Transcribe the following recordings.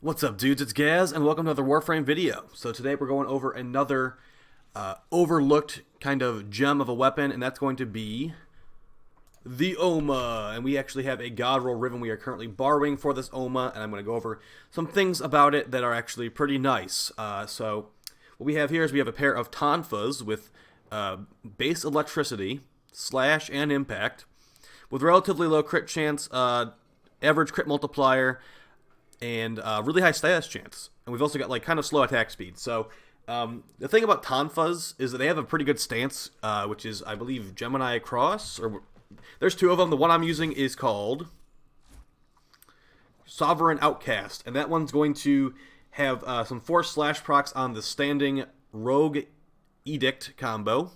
What's up, dudes? It's Gaz, and welcome to another Warframe video. So today we're going over another overlooked kind of gem of a weapon, and that's going to be the Ohma. And we actually have a God Roll Riven we are currently borrowing for this Ohma, and I'm going to go over some things about it that are actually pretty nice. So what we have here is we have a pair of tonfas with base electricity, slash, and impact, with relatively low crit chance, average crit multiplier, and really high status chance. And we've also got like kind of slow attack speed. So the thing about tonfas is that they have a pretty good stance, which is, I believe, Gemini Cross. Or there's two of them. The one I'm using is called Sovereign Outcast, and that one's going to have some force slash procs on the standing Rogue Edict combo,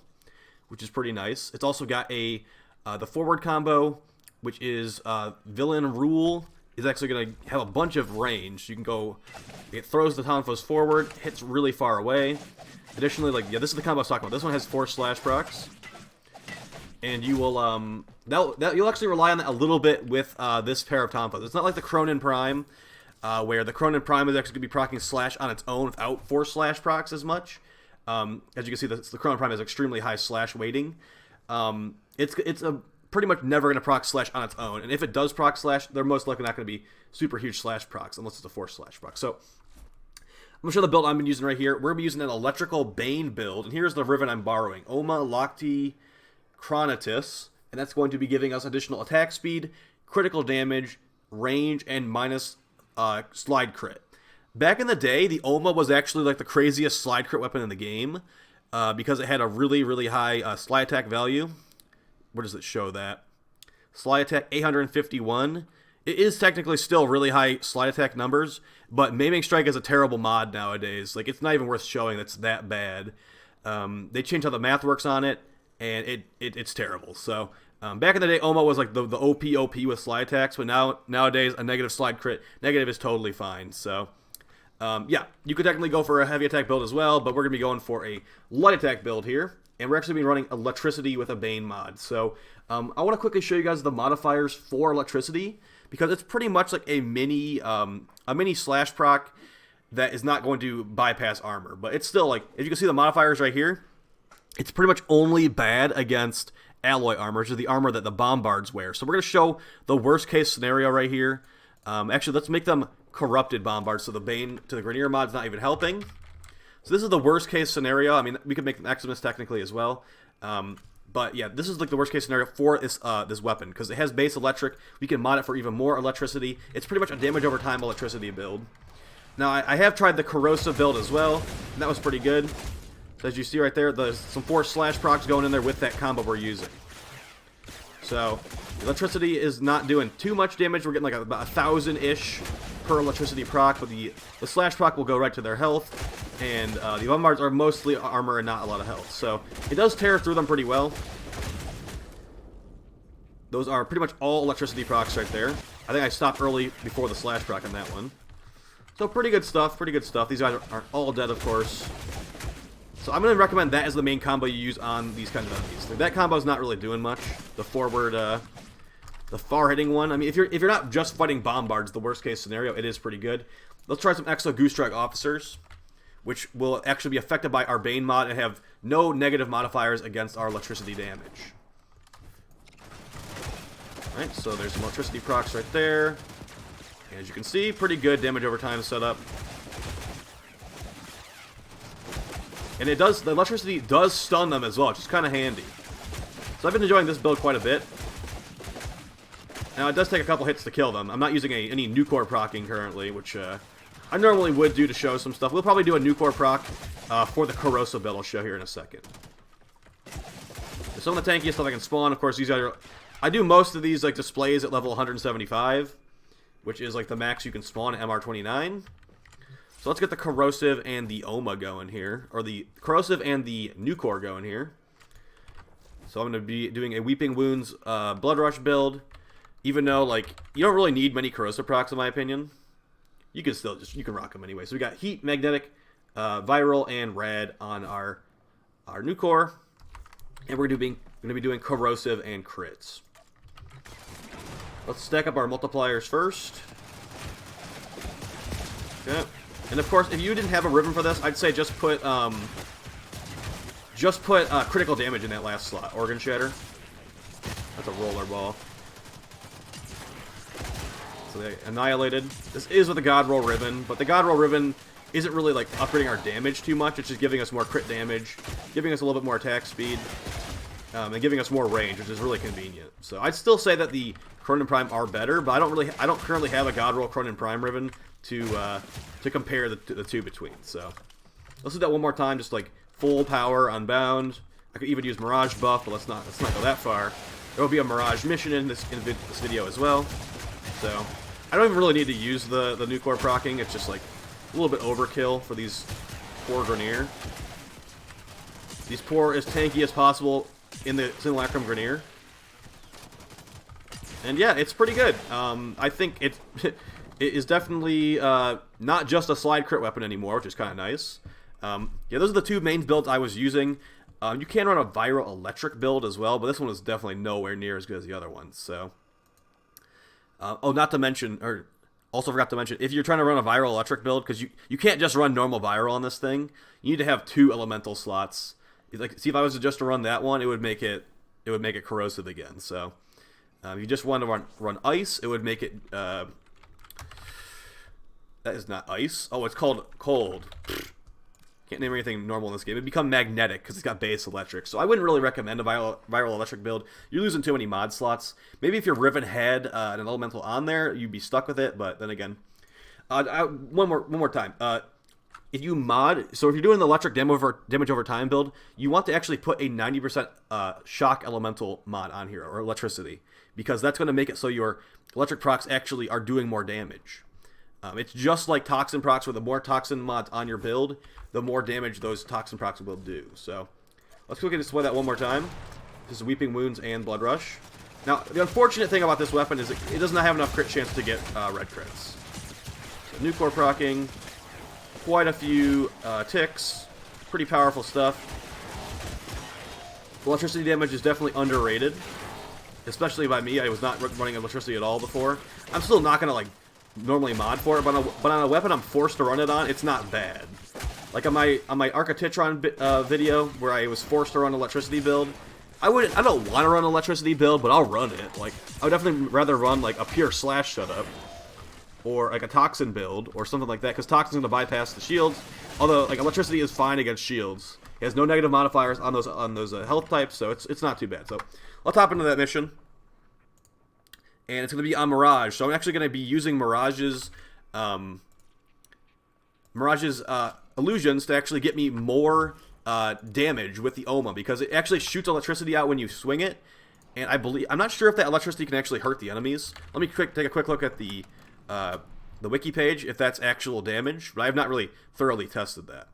which is pretty nice. It's also got a the forward combo, which is Villain Rule. Is actually going to have a bunch of range. You can go, it throws the tonfas forward, hits really far away. Additionally, like, yeah, this is the combo I was talking about. This one has force slash procs. And you will, you'll actually rely on that a little bit with this pair of tonfas. It's not like the Cronin Prime, where the Cronin Prime is actually going to be proccing slash on its own without force slash procs as much. As you can see, the Cronin Prime has extremely high slash weighting. It's a pretty much never going to proc slash on its own, and if it does proc slash, they're most likely not going to be super huge slash procs unless it's a force slash proc. So I'm going to show the build I've been using right here. We're going to be using an electrical Bane build, and here's the Riven I'm borrowing. Ohma Lochti Chronotis, and that's going to be giving us additional attack speed, critical damage, range, and minus slide crit. Back in the day, the Ohma was actually like the craziest slide crit weapon in the game, because it had a really, really high slide attack value. Where does it show that? Slide attack 851. It is technically still really high slide attack numbers, but Maiming Strike is a terrible mod nowadays. Like, it's not even worth showing that's that bad. They changed how the math works on it, and it's terrible. So back in the day, Ohma was like the OP with slide attacks, but nowadays a negative slide crit, negative is totally fine. So yeah, you could technically go for a heavy attack build as well, but we're going to be going for a light attack build here. And we're actually going to be running electricity with a Bane mod. So I want to quickly show you guys the modifiers for electricity, because it's pretty much like a mini slash proc that is not going to bypass armor. But it's still, like, if you can see the modifiers right here, it's pretty much only bad against alloy armor, which is the armor that the bombards wear. So we're going to show the worst case scenario right here. Actually, let's make them corrupted bombards, so the Bane to the grineer mod's not even helping. So this is the worst case scenario. I mean, we could make them Eximus technically as well. But yeah, this is like the worst case scenario for this weapon, because it has base electric. We can mod it for even more electricity. It's pretty much a damage over time electricity build. Now, I have tried the Corrosive build as well, and that was pretty good. So as you see right there, there's some force slash procs going in there with that combo we're using. So electricity is not doing too much damage. We're getting like about 1,000-ish per electricity proc, but the slash proc will go right to their health. And the bombards are mostly armor and not a lot of health. So it does tear through them pretty well. Those are pretty much all electricity procs right there. I think I stopped early before the slash proc on that one. So pretty good stuff, pretty good stuff. These guys are all dead, of course. So I'm going to recommend that as the main combo you use on these kinds of enemies. Like, that combo is not really doing much. The forward, the far-hitting one. I mean, if you're not just fighting bombards, the worst case scenario, it is pretty good. Let's try some Exo Goose Strike Officers, which will actually be affected by our Bane mod and have no negative modifiers against our electricity damage. Alright, so there's some electricity procs right there. As you can see, pretty good damage over time setup. And the electricity does stun them as well, which is kind of handy. So I've been enjoying this build quite a bit. Now, it does take a couple hits to kill them. I'm not using any nukor procking currently, which I normally would do to show some stuff. We'll probably do a nukor proc for the Corrosive build I'll show here in a second. Some of the tankiest stuff I can spawn, of course, these guys are... I do most of these like displays at level 175, which is like the max you can spawn at MR29. So let's get the Corrosive and the Ohma going here. Or the Corrosive and the nukor going here. So I'm going to be doing a Weeping Wounds Blood Rush build. Even though, like, you don't really need many Corrosive procs in my opinion. You can still you can rock them anyway. So we got Heat, Magnetic, Viral, and Rad on our nukor. And we're going to be doing Corrosive and crits. Let's stack up our multipliers first. Okay. And of course, if you didn't have a Riven for this, I'd say just put critical damage in that last slot. Organ Shatter. That's a roller ball. So they annihilated. This is with the God Roll Riven, but the God Roll Riven isn't really like upgrading our damage too much. It's just giving us more crit damage, giving us a little bit more attack speed, and giving us more range, which is really convenient. So I'd still say that the Cronin Prime are better, but I don't currently have a God Roll Cronin Prime Riven to compare the two between. So let's do that one more time, just like full power, unbound. I could even use Mirage buff, but let's not go that far. There will be a Mirage mission in this video as well. So I don't even really need to use the nukor proccing. It's just like a little bit overkill for these poor grineer. These poor as tanky as possible in the Simulacrum grineer. And yeah, it's pretty good. I think it is definitely not just a slide crit weapon anymore, which is kind of nice. Yeah, those are the two main builds I was using. You can run a viral electric build as well, but this one is definitely nowhere near as good as the other ones. So, oh, not to mention, or also forgot to mention, if you're trying to run a viral electric build, because you can't just run normal viral on this thing, you need to have 2 elemental slots. Like, see, if I was just to run that one, it would make it corrosive again. So, if you just want to run ice, it would make it. That is not ice. Oh, it's called cold. Can't name anything normal in this game. It'd become magnetic because it's got base electric. So I wouldn't really recommend a viral electric build. You're losing too many mod slots. Maybe if your Riven had an elemental on there, you'd be stuck with it. But then again, one more time. If you mod, so if you're doing the electric damage over time build, you want to actually put a 90% shock elemental mod on here, or electricity, because that's going to make it so your electric procs actually are doing more damage. It's just like toxin procs, where the more toxin mods on your build, the more damage those toxin procs will do. So let's quickly display that one more time. This is Weeping Wounds and Blood Rush. Now, the unfortunate thing about this weapon is it does not have enough crit chance to get red crits. So nukor proccing, quite a few ticks, pretty powerful stuff. Electricity damage is definitely underrated, especially by me. I was not running electricity at all before. I'm still not going to like normally mod for it, but on a weapon I'm forced to run it on, it's not bad. Like on my Archititron video where I was forced to run an electricity build, I don't want to run an electricity build, but I'll run it. Like, I would definitely rather run like a pure slash setup or like a toxin build or something like that, because toxin's going to bypass the shields. Although like electricity is fine against shields. It has no negative modifiers on those health types, so it's not too bad. So I'll hop into that mission. And it's going to be on Mirage. So I'm actually going to be using Mirage's illusions to actually get me more damage with the Ohma, because it actually shoots electricity out when you swing it. And I'm not sure if that electricity can actually hurt the enemies. Let me take a quick look at the wiki page if that's actual damage, but I have not really thoroughly tested that.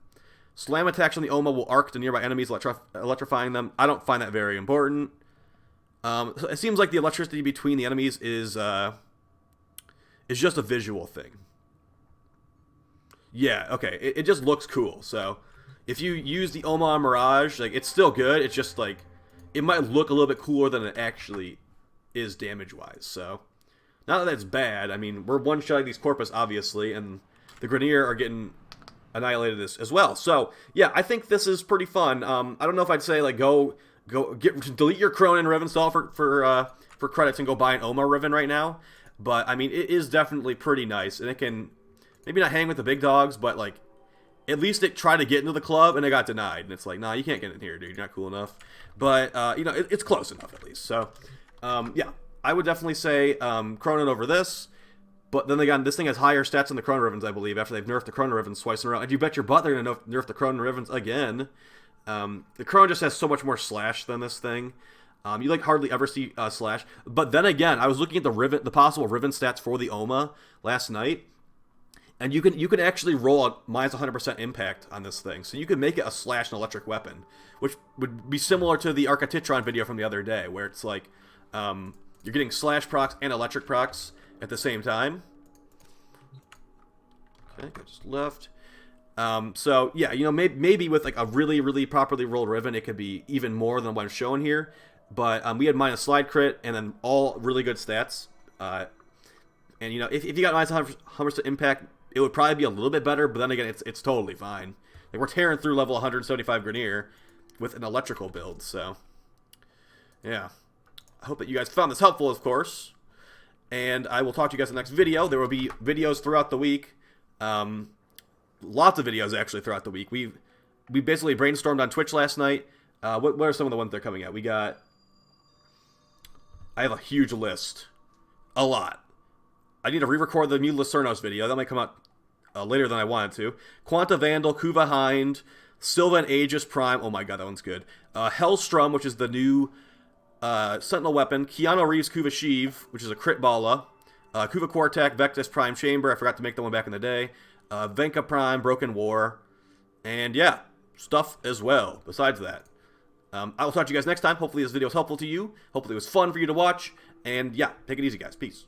Slam attacks on the Ohma will arc to nearby enemies, electrifying them. I don't find that very important. So it seems like the electricity between the enemies is just a visual thing. Yeah, okay. It just looks cool. So if you use the Ohma on Mirage, like, it's still good. It's just like it might look a little bit cooler than it actually is damage-wise. So not that that's bad. I mean, we're one-shotting these Corpus, obviously, and the Grineer are getting annihilated as well. So yeah, I think this is pretty fun. I don't know if I'd say like delete your Cronin Riven stall for credits and go buy an Ohma Riven right now. But I mean, it is definitely pretty nice, and it can maybe not hang with the big dogs, but like at least it tried to get into the club and it got denied. And it's like, nah, you can't get in here, dude. You're not cool enough. But you know, it's close enough at least. So yeah, I would definitely say Cronin over this. But then again, this thing has higher stats than the Cronin Rivens, I believe, after they've nerfed the Cronin Rivens twice in a row. And you bet your butt they're going to nerf the Cronin Rivens again. The Cronin just has so much more slash than this thing. You like hardly ever see slash. But then again, I was looking at the possible Riven stats for the Ohma last night, and you can actually roll a minus 100% impact on this thing. So you can make it a slash and electric weapon, which would be similar to the Archititron video from the other day, where it's like you're getting slash procs and electric procs at the same time. Okay, I just left. So yeah, you know, maybe with like a really, really properly rolled Riven, it could be even more than what I'm showing here. But we had minus slide crit and then all really good stats. And you know, if you got minus 100% impact, it would probably be a little bit better, but then again, it's totally fine. Like, we're tearing through level 175 grineer with an electrical build, so yeah. I hope that you guys found this helpful, of course. And I will talk to you guys in the next video. There will be videos throughout the week. Lots of videos, actually, throughout the week. We basically brainstormed on Twitch last night. What are some of the ones that are coming out? I have a huge list. A lot. I need to re-record the new Lucernos video. That might come out later than I wanted to. Quanta Vandal, Kuva Hind, Sylvan Aegis Prime. Oh my god, that one's good. Hellstrom, which is the new Sentinel weapon. Keanu Reeves Kuva Sheev, which is a crit balla. Kuva Quartak, Vectus Prime Chamber. I forgot to make that one back in the day. Venka Prime, Broken War. And yeah, stuff as well besides that. I will talk to you guys next time. Hopefully this video was helpful to you. Hopefully it was fun for you to watch. And yeah, take it easy, guys. Peace.